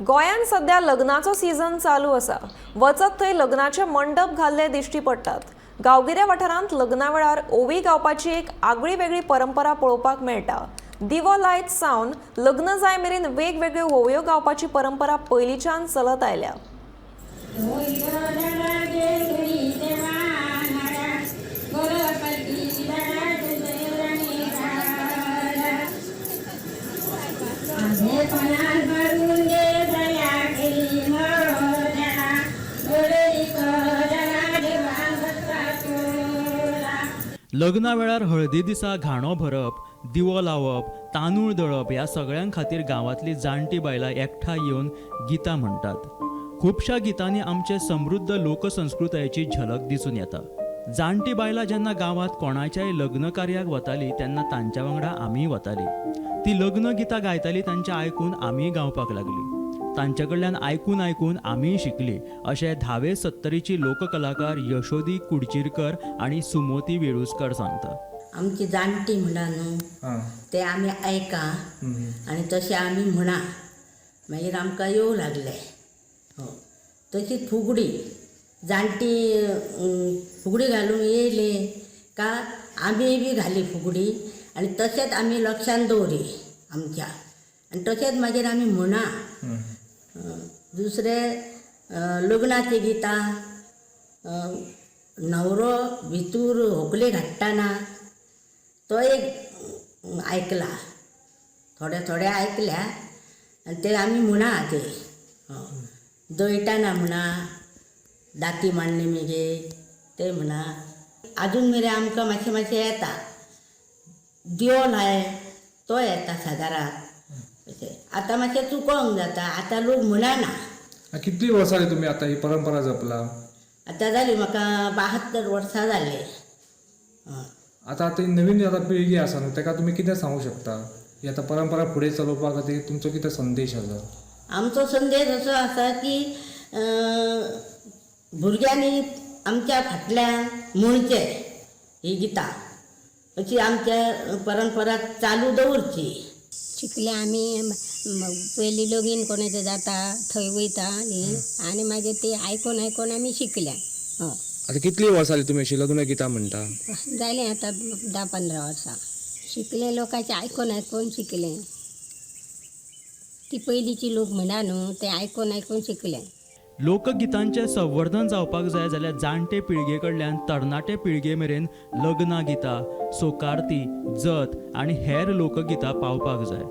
गोंयान सध्या लग्नाचो सीझन चालू आसा. वचत थंय लग्नाचे मंडप घाल्ले दिश्टी पडटात. गांवगिऱ्या वाठारांत लग्ना वेळार ओवी गावपाची एक आगळी वेगळी परंपरा पळोवपाक मेळटा. दिवो लायत सावन लग्न जाय मेरेन वेगवेगळ्यो होवयो गावपाची परंपरा पयलींच्यान चलत आयल्या. लग्ना वेळार हळदी दिसा घाणो भरप, दिवो लावप, तांदूळ दळप ह्या सगळ्यां खातीर गांवांतली जाणटी बायलां एकठांय येवन गितां म्हणटात. खुबशा गितांनी आमचे समृद्ध लोकसंस्कृतायेची झलक दिसून येता. जाणटी बायलां जेन्ना गांवांत कोणाच्याय लग्न कार्याक वतालीं तेन्ना तांच्या वांगडा आमीय वतालीं. ती लग्न गितां गायतालीं तांचें आयकून आमीय गावपाक लागलीं. तांचे कडल्यान आयकून आयकून आमीय शिकलीं अशें 70-70ची लोककलाकार यशोदी कुडचिरकर आनी सुमोती वेळुस्कर सांगता. आमची जाणटी म्हणा न्हू ते आमी आयका आनी तशें आमी म्हणा मागीर आमकां येवं लागले. हो तशीच फुगडी जाणटी फुगडी घालूंक येयली का आमी बी घाली फुगडी आनी तशेंच आमी लक्षान दवरी आमच्या आनी तशेंच मागीर आमी म्हणा. दुसरे लग्नाची गितां न्हवरो भितूर व्हंकले घाट्टाना तो एक आयकला, थोडे आयकल्या आनी ते आमी म्हणा. ते दळटाना म्हणा, दाती मांडणी मेगे ते म्हणा. आजून मेरेन आमकां मातशें येता. दिवो लाय तो येता सादारण. आतां मातशें चुकोंक जाता, आतां लोक म्हणना. कितली वर्सां जाली तुमी आतां ही परंपरा जपला? आतां जाली म्हाका 72 वर्सां जाली. आतां नवीन पिळगी आसा न्हू ताका तुमी कितें सांगूं शकता? ही आतां परंपरा फुडें चलोवपा खातीर तुमचो कितें संदेश आसा? आमचो संदेश असो आसा की भुरग्यांनी आमच्या फाटल्यान म्हणचें ही गितां अशी आमच्या परंपरा चालू दवरची. शिकले आमी पयलीं लगीन कोणाचें जाता थंय वयता न्ही आनी मागीर ती आयकून आमी शिकल्या. आतां कितली वर्सां जाली तुमी अशी लग्न गितां म्हणटा? जालें आतां 10-15 वर्सां. शिकले लोकांचें आयकून शिकलें. ती पयलींची लोक म्हणा न्हू ते आयकून शिकले. लोकगितांचें संवर्धन जावपाक जाय जाल्यार जाणटे पिळगे कडल्यान तरणाटे पिळगे मेरेन लग्नां गितां, सोकारती, जत आनी हेर लोकगितां पावपाक जाय.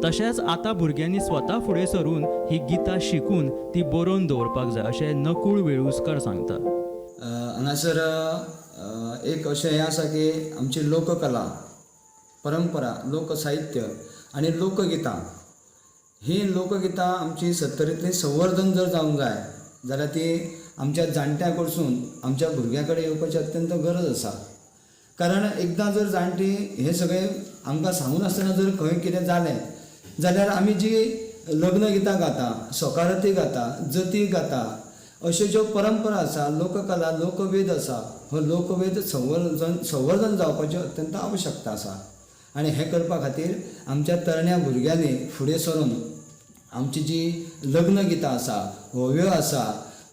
तशेंच आतां भुरग्यांनी स्वता फुडें सरून ही गितां शिकून ती बरोवन दवरपाक जाय अशें नकूळ वेळुस्कर सांगता. हांगासर एक अशें हें आसा की आमची लोककला, परंपरा, लोकसाहित्य आनी लोकगितां ही लोकगितां आमची सत्तरींतली संवर्धन जर जावंक जाय जाल्यार ती आमच्या जाणट्यां कडसून आमच्या भुरग्यां कडेन येवपाची अत्यंत गरज आसा. कारण एकदां जर जाणटी हें सगळें आमकां सांगूनासतना जर खंय कितें जालें जाल्यार आमी जी लग्न गितां गाता, सोकारती गाता, जती गाता अश्यो ज्यो परंपरा आसा, लोककला, लोकवेद आसा, हो लोकवेद संवर्धन जावपाची अत्यंत आवश्यकता आसा. आनी हें करपा खातीर आमच्या तरण्या भुरग्यांनी फुडें सरून आमची जी लग्न गितां आसा, होव्यो आसा,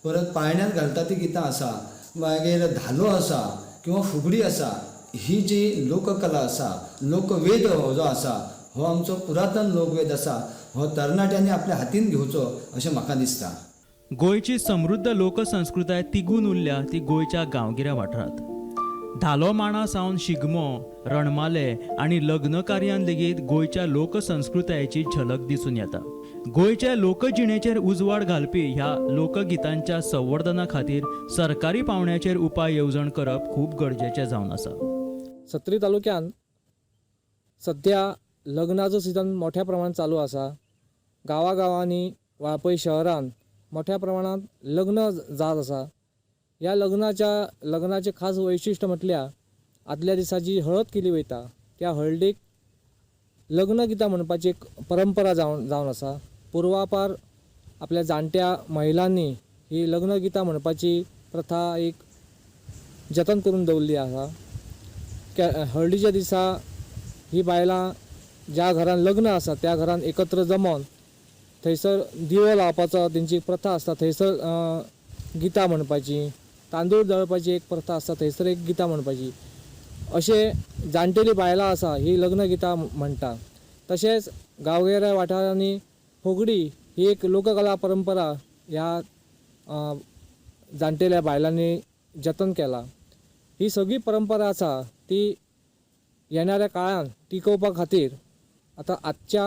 परत पाळण्यांत घालता ती गितां आसा, मागीर धालो आसा किंवा फुगडी आसा, ही जी लोककला आसा, लोकवेद हो जो आसा हो आमचो पुरातन लोकवेद आसा, हो तरणाट्यांनी आपल्या हातीन घेवचो अशें म्हाका दिसता. गोंयची समृद्ध लोकसंस्कृताय तिगून उरल्या ती गोंयच्या गांवगिऱ्या वाठारांत. धालो मांडा सावन शिगमो, रणमाले आनी लग्न कार्यान लेगीत गोंयच्या लोकसंस्कृतायेची झलक दिसून येता. गोंयच्या लोकजिणेचेर उजवाड घालपी ह्या लोकगितांच्या संवर्धना खातीर सरकारी पावंड्याचेर उपाय येवजण करप खूब गरजेचें जावन आसा. सत्री तालुक्यात सध्या लग्नाचो सिजन मोठ्या प्रमाणात चालू आसा. गांवांनी वा पळय शहरांत मोठ्या प्रमाणात लग्न जात आसा. ह्या लग्नाचे खास वैशिश्ट्य म्हटल्यार आदल्या दिसा जी हळद केली वयता त्या हळदीक लग्न गितां म्हणपाची एक परंपरा जावन आसा. पूर्वापार आपल्या जाणट्या महिलांनी ही लग्न गितां म्हणपाची प्रथा एक जतन करून दवरली आसा. हळदीच्या दिसा ही बायलां ज्या घरान लग्न आसा त्या घरान एकत्र जमोन थंयसर दिवो लावपाचो तेंची प्रथा आसता, थंयसर गितां म्हणपाची, तांदूळ दळपाची एक प्रथा आसता, थंयसर एक गितां म्हणपाची. अशे जाणटेली बायलां आसा ही लग्न गितां म्हणटा. तशेंच गांवगिऱ्या वाठारांनी फुगडी ही एक लोककला परंपरा ह्या जाणटेल्या बायलांनी जतन केला. ही सगळी परंपरा आसा ती येणाऱ्या काळान टिकोवपा खातीर आतां आजच्या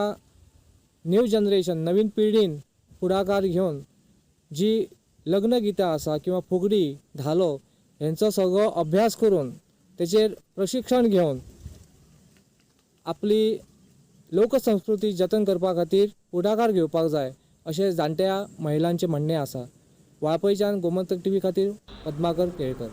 न्यू जनरेशन नवीन पिढीन फुडाकार घेवन जी लग्न गितां आसा किंवा फुगडी धालो हेंचो सगळो अभ्यास करून तेचेर प्रशिक्षण घेवन आपली लोकसंस्कृती जतन करपा खातीर फुडाकार घेवपाक जाय अशें जाणट्या महिलांचें म्हणणें आसा. वाळपयच्यान गोमंतक TV खातीर पद्माकर केळकर.